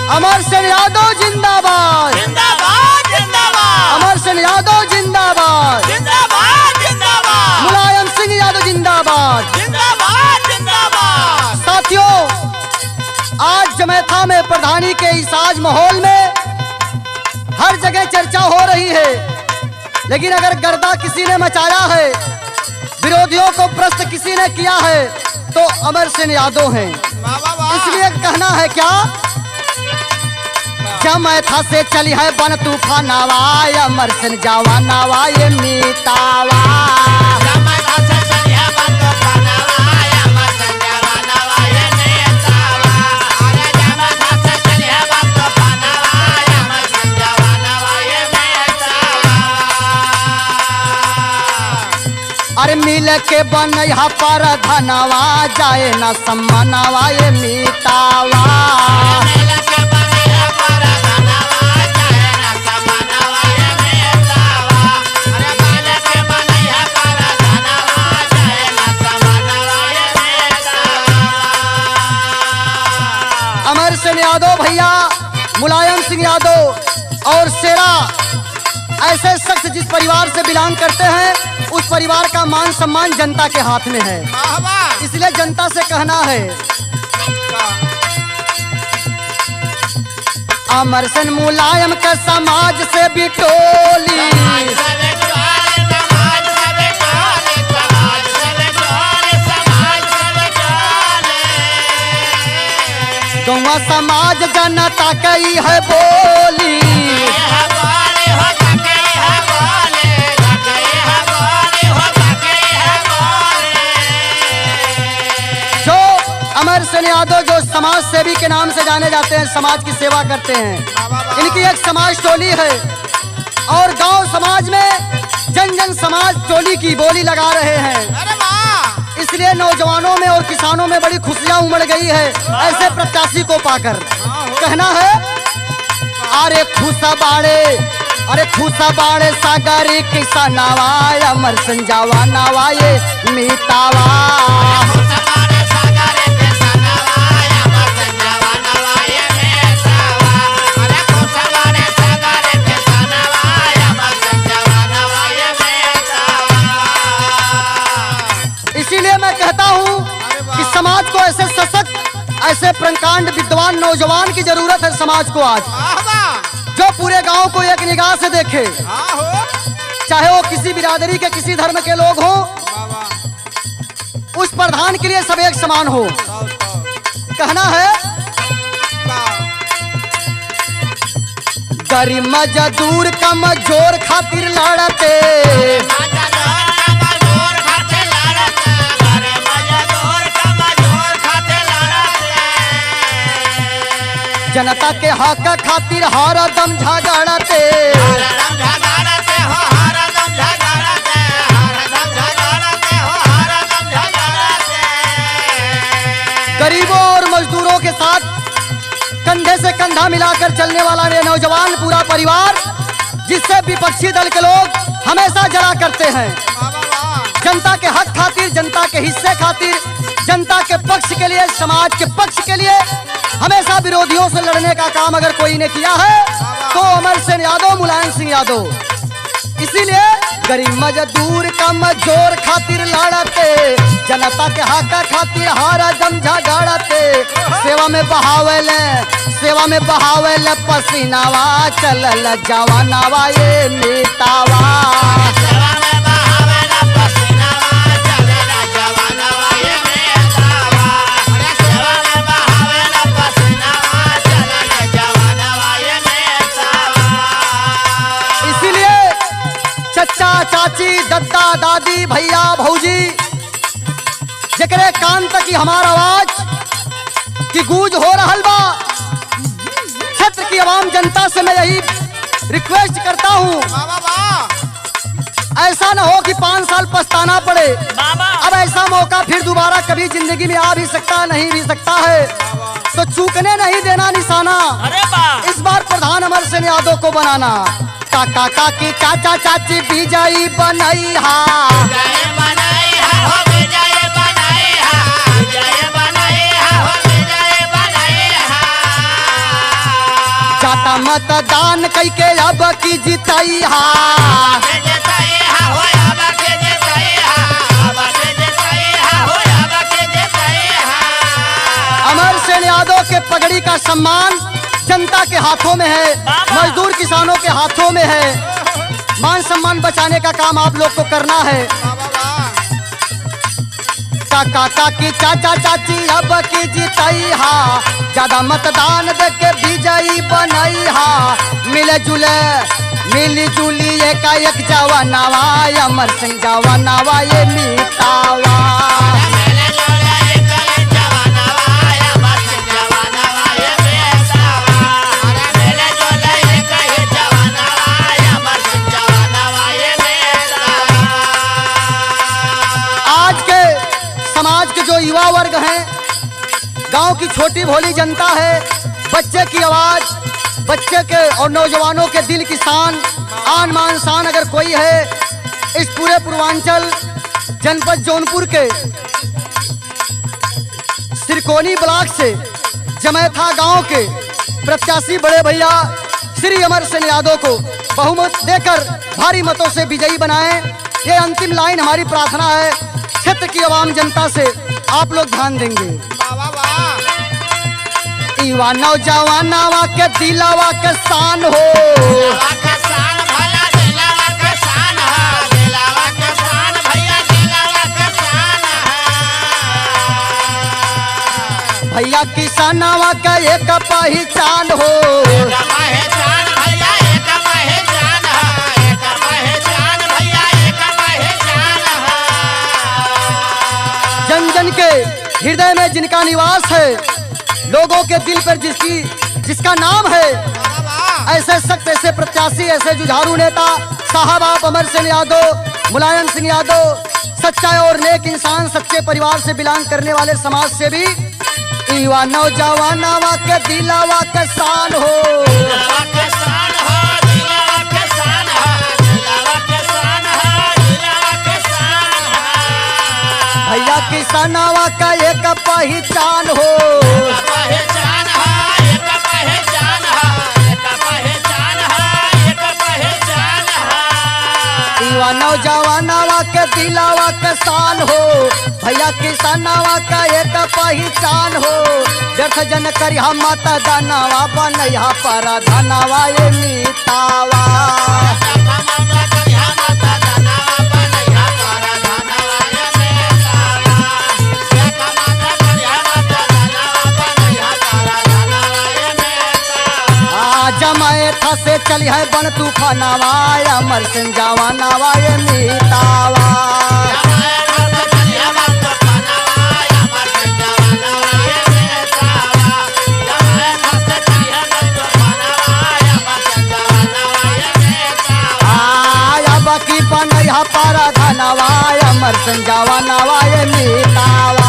अमर सिंह यादव जिंदाबाद, जिंदाबाद जिंदाबाद, अमर सिंह यादव जिंदाबाद, जिंदाबाद जिंदाबाद, मुलायम सिंह यादव जिंदाबाद। जिंदाबाद जिंदाबाद। साथियों, आज जमैथा में प्रधानी के इस आज माहौल में हर जगह चर्चा हो रही है, लेकिन अगर गर्दा किसी ने मचाया है, विरोधियों को प्रश्न किसी ने किया है, तो अमर सिंह यादव हैं। इसलिए कहना है क्या, जमैथा से चली है बन तूफानावा, अमर सिंह जवानावा ये मीतावा। जमैथा से चली है बन तूफानावा, अमर सिंह जवानावा ये मीतावा। अरे जमैथा से चली है बन तूफानावा, अमर सिंह जवानावा ये मीतावा। अरे मिल के बनैहा पर धनवा, जाए न सम्मानवा ये मीतावा। अमर सिंह यादव भैया, मुलायम सिंह यादव और शेरा ऐसे शख्स जिस परिवार से बिलोंग करते हैं, उस परिवार का मान सम्मान जनता के हाथ में है। इसलिए जनता से कहना है, अमर सिंह मुलायम का समाज से बिटोली, गौवा समाज जनता कई है बोली। जो अमर सिंह यादव जो समाज सेवी के नाम से जाने जाते हैं, समाज की सेवा करते हैं, इनकी एक समाज टोली है और गांव समाज में जन जन समाज टोली की बोली लगा रहे हैं। इसलिए नौजवानों में और किसानों में बड़ी खुशियां उमड़ गई है ऐसे प्रत्याशी को पाकर। कहना है, अरे खुशा बाड़े सागरी किसानवा, अमर सिंह जवानावा ये मीतावा। इसीलिए मैं कहता हूँ कि समाज को ऐसे सशक्त, ऐसे प्रकांड विद्वान नौजवान की जरूरत है समाज को आज, जो पूरे गांव को एक निगाह से देखे, चाहे वो किसी बिरादरी के किसी धर्म के लोग हों, उस प्रधान के लिए सब एक समान हो। कहना है, गरीब मजदूर कमजोर खातिर लड़ते, जनता के हक खातिर हरदम झगड़ते, गरीबों और मजदूरों के साथ कंधे से कंधा मिलाकर चलने वाला ये नौजवान पूरा परिवार, जिससे विपक्षी दल के लोग हमेशा जला करते हैं। जनता के हक खातिर, जनता के हिस्से खातिर, जनता के पक्ष के लिए, समाज के पक्ष के लिए हमेशा विरोधियों से लड़ने का काम अगर कोई ने किया है तो अमर सिंह यादव, मुलायम सिंह यादव। इसीलिए गरीब मजदूर कमजोर खातिर लड़ते, जनता के हक खातिर हरदम झगड़ते, सेवा में बहावेले पसीनावा, चलल जवानावा ये मीतावा। चचा चाची दद्दा दादी भैया भौजी, जकरे कान तक हमार आवाज की गूंज हो रहल बा, क्षेत्र की आवाम जनता से मैं यही रिक्वेस्ट करता हूँ, ऐसा न हो कि 5 साल पछताना पड़े। अब ऐसा मौका फिर दोबारा कभी जिंदगी में आ भी सकता, नहीं भी सकता है, तो चूकने नहीं देना निशाना। इस बार प्रधान अमर सिंह यादव को बनाना। काका काकी चाचा चाची विजयी बनैहा, जाता मतदान कई के अब की जितई हा अमर सेन यादव के पगड़ी का सम्मान जनता के हाथों में है, मजदूर किसानों के हाथों में है। मान सम्मान बचाने का काम आप लोग को करना है। काका काकी चाचा चाची अब की जितई हा ज्यादा मतदान दे के विजयी बनई हा मिले मिली जुली एक जवानावा अमर सिंह जवानावा ये मीतावा समाज के जो युवा वर्ग हैं, गांव की छोटी भोली जनता है, बच्चे की आवाज, बच्चे के और नौजवानों के दिल की शान, आन मान शान अगर कोई है इस पूरे पूर्वांचल जनपद जौनपुर के सिरकोनी ब्लॉक से जमैथा गांव के प्रत्याशी बड़े भैया श्री अमर सिंह यादव को बहुमत देकर भारी मतों से विजयी बनाएं। ये अंतिम लाइन हमारी प्रार्थना है। क्षेत्र की आवाम जनता से आप लोग ध्यान देंगे। युवा नौजवानावा के दिलावा के शान हो भैया किसानावा का एक पहचान हो जन जन के हृदय में जिनका निवास है, लोगों के दिल पर जिसका नाम है, ऐसे सख्त ऐसे प्रत्याशी ऐसे जुझारू नेता साहब आप अमर सिंह यादव, मुलायम सिंह यादव, सच्चा और नेक इंसान, सच्चे परिवार से बिलोंग करने वाले समाज से भी युवा नौजवानावा के दिलावा के शान हो भैया किसानावा का एक पहचान हो युवा नौजवानावा के दिलावा के शान हो भैया किसानावा का एक पहचान हो व्यर्थ जन करिहा माता दानावा बनैहा पारा धनावा ये मीतावा जमैथा से चली है बन तूफानावा अमर सिंह जवानावा ये मीतावा आया बाकी बनैहा पारा धनावा अमर सिंह जवानावा ये मीतावा